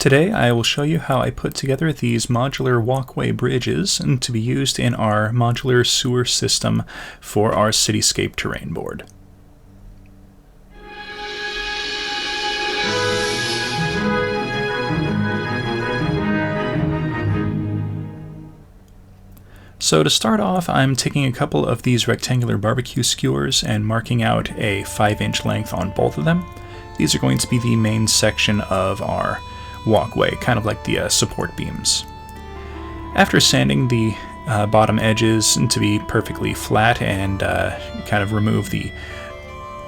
Today I will show you how I put together these modular walkway bridges to be used in our modular sewer system for our cityscape terrain board. So to start off, I'm taking a couple of these rectangular barbecue skewers and marking out a 5-inch length on both of them. These are going to be the main section of our walkway, kind of like the support beams. After sanding the bottom edges to be perfectly flat and kind of remove the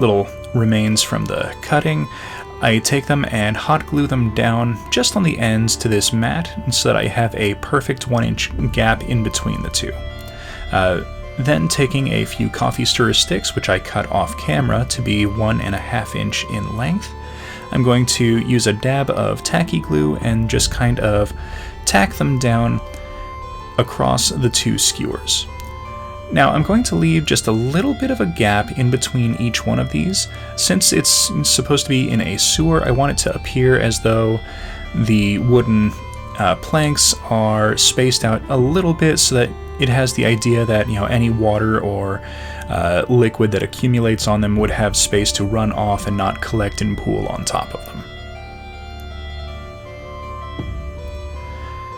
little remains from the cutting, I take them and hot glue them down just on the ends to this mat so that I have a perfect 1-inch gap in between the two. Then taking a few coffee stirrer sticks, which I cut off camera to be 1.5 inch in length, I'm going to use a dab of tacky glue and just kind of tack them down across the two skewers. Now I'm going to leave just a little bit of a gap in between each one of these. Since it's supposed to be in a sewer, I want it to appear as though the wooden planks are spaced out a little bit so that it has the idea that, any water or liquid that accumulates on them would have space to run off and not collect and pool on top of them.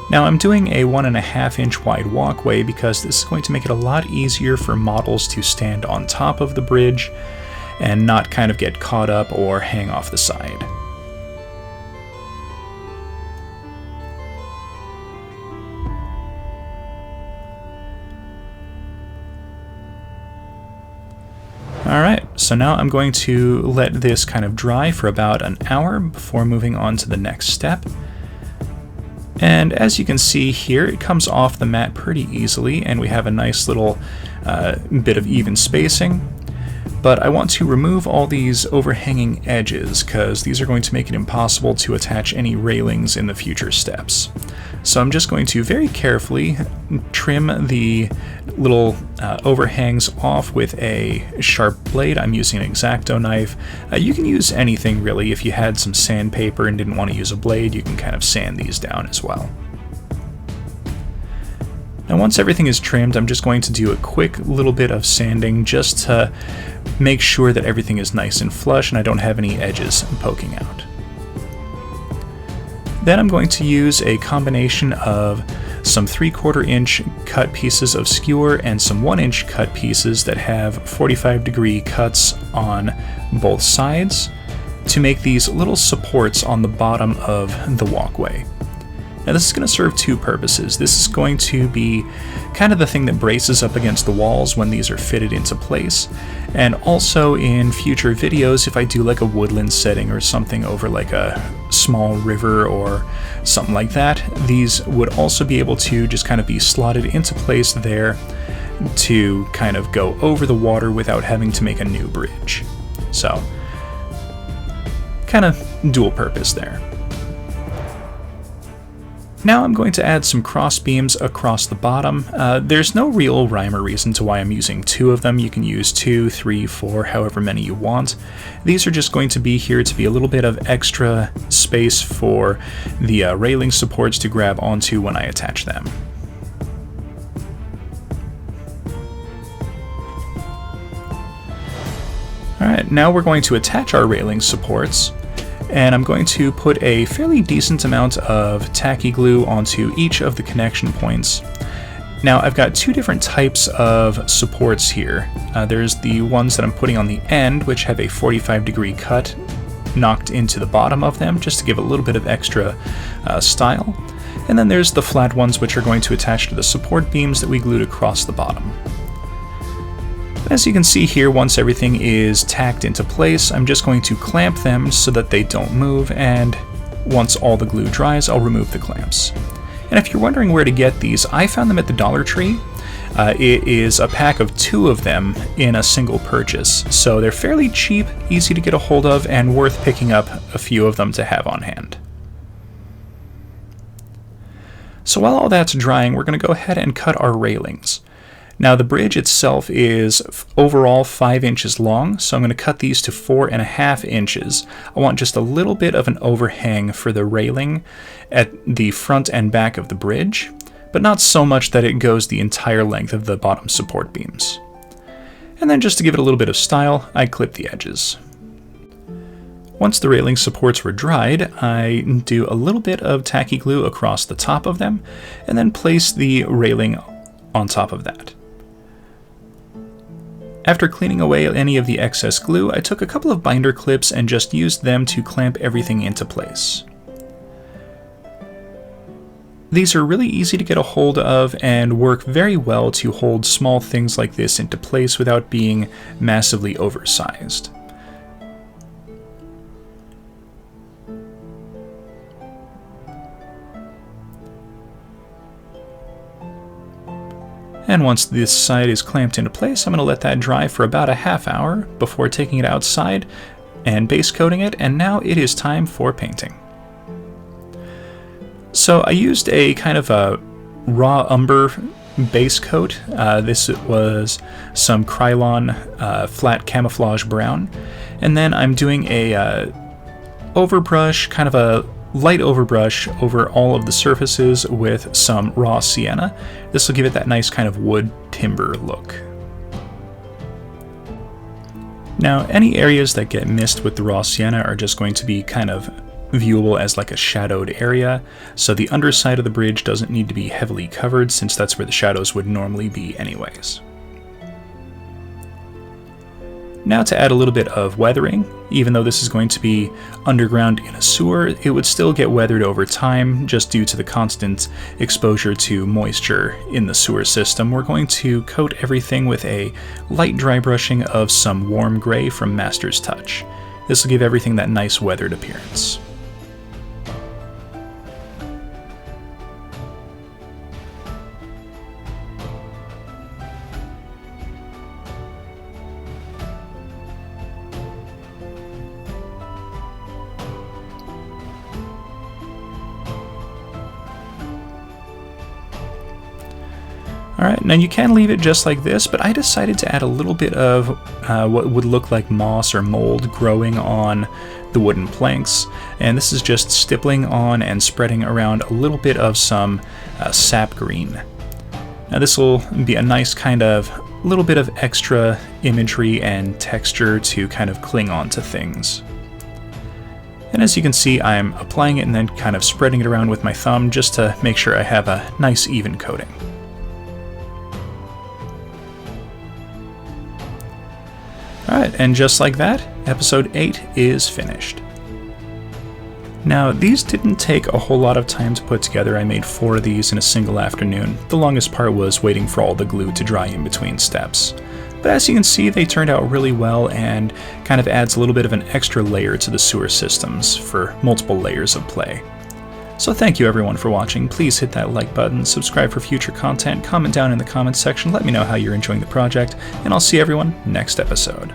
Now I'm doing a 1.5 inch wide walkway because this is going to make it a lot easier for models to stand on top of the bridge and not kind of get caught up or hang off the side. Alright, so now I'm going to let this kind of dry for about an hour before moving on to the next step. And as you can see here, it comes off the mat pretty easily, and we have a nice little bit of even spacing. But I want to remove all these overhanging edges, because these are going to make it impossible to attach any railings in the future steps. So I'm just going to very carefully trim the little overhangs off with a sharp blade. I'm using an X-Acto knife. You can use anything really. If you had some sandpaper and didn't want to use a blade, you can kind of sand these down as well. Now once everything is trimmed, I'm just going to do a quick little bit of sanding just to make sure that everything is nice and flush and I don't have any edges poking out. Then I'm going to use a combination of some 3/4 inch cut pieces of skewer and some 1-inch cut pieces that have 45-degree cuts on both sides to make these little supports on the bottom of the walkway. Now this is going to serve two purposes. This is going to be kind of the thing that braces up against the walls when these are fitted into place. And also in future videos, if I do like a woodland setting or something over like a small river or something like that, these would also be able to just kind of be slotted into place there to kind of go over the water without having to make a new bridge. So, kind of dual purpose there. Now I'm going to add some cross beams across the bottom. There's no real rhyme or reason to why I'm using 2 of them. You can use 2, 3, 4, however many you want. These are just going to be here to be a little bit of extra space for the railing supports to grab onto when I attach them. Alright, now we're going to attach our railing supports. And I'm going to put a fairly decent amount of tacky glue onto each of the connection points. Now I've got 2 different types of supports here. There's the ones that I'm putting on the end, which have a 45-degree cut knocked into the bottom of them, just to give a little bit of extra style. And then there's the flat ones, which are going to attach to the support beams that we glued across the bottom. As you can see here, once everything is tacked into place, I'm just going to clamp them so that they don't move, and once all the glue dries, I'll remove the clamps. And if you're wondering where to get these, I found them at the Dollar Tree. It is a pack of 2 of them in a single purchase, so they're fairly cheap, easy to get a hold of, and worth picking up a few of them to have on hand. So while all that's drying, we're going to go ahead and cut our railings. Now the bridge itself is overall 5 inches long, so I'm going to cut these to 4.5 inches. I want just a little bit of an overhang for the railing at the front and back of the bridge, but not so much that it goes the entire length of the bottom support beams. And then just to give it a little bit of style, I clip the edges. Once the railing supports were dried, I do a little bit of tacky glue across the top of them, and then place the railing on top of that. After cleaning away any of the excess glue, I took a couple of binder clips and just used them to clamp everything into place. These are really easy to get a hold of and work very well to hold small things like this into place without being massively oversized. And once this side is clamped into place, I'm going to let that dry for about a half hour before taking it outside and base coating it, and now it is time for painting. So I used a kind of a raw umber base coat. This was some Krylon flat camouflage brown, and then I'm doing a overbrush, kind of a light overbrush over all of the surfaces with some raw sienna. This will give it that nice kind of wood timber look. Now, any areas that get missed with the raw sienna are just going to be kind of viewable as like a shadowed area, so the underside of the bridge doesn't need to be heavily covered since that's where the shadows would normally be anyways. Now to add a little bit of weathering. Even though this is going to be underground in a sewer, it would still get weathered over time just due to the constant exposure to moisture in the sewer system. We're going to coat everything with a light dry brushing of some warm gray from Master's Touch. This will give everything that nice weathered appearance. Alright, now you can leave it just like this, but I decided to add a little bit of what would look like moss or mold growing on the wooden planks, and this is just stippling on and spreading around a little bit of some sap green. Now this will be a nice kind of little bit of extra imagery and texture to kind of cling on to things. And as you can see, I'm applying it and then kind of spreading it around with my thumb just to make sure I have a nice even coating. Alright, and just like that, episode 8 is finished. Now, these didn't take a whole lot of time to put together. I made 4 of these in a single afternoon. The longest part was waiting for all the glue to dry in between steps. But as you can see, they turned out really well and kind of adds a little bit of an extra layer to the sewer systems for multiple layers of play. So thank you everyone for watching. Please hit that like button, subscribe for future content, comment down in the comments section, let me know how you're enjoying the project, and I'll see everyone next episode.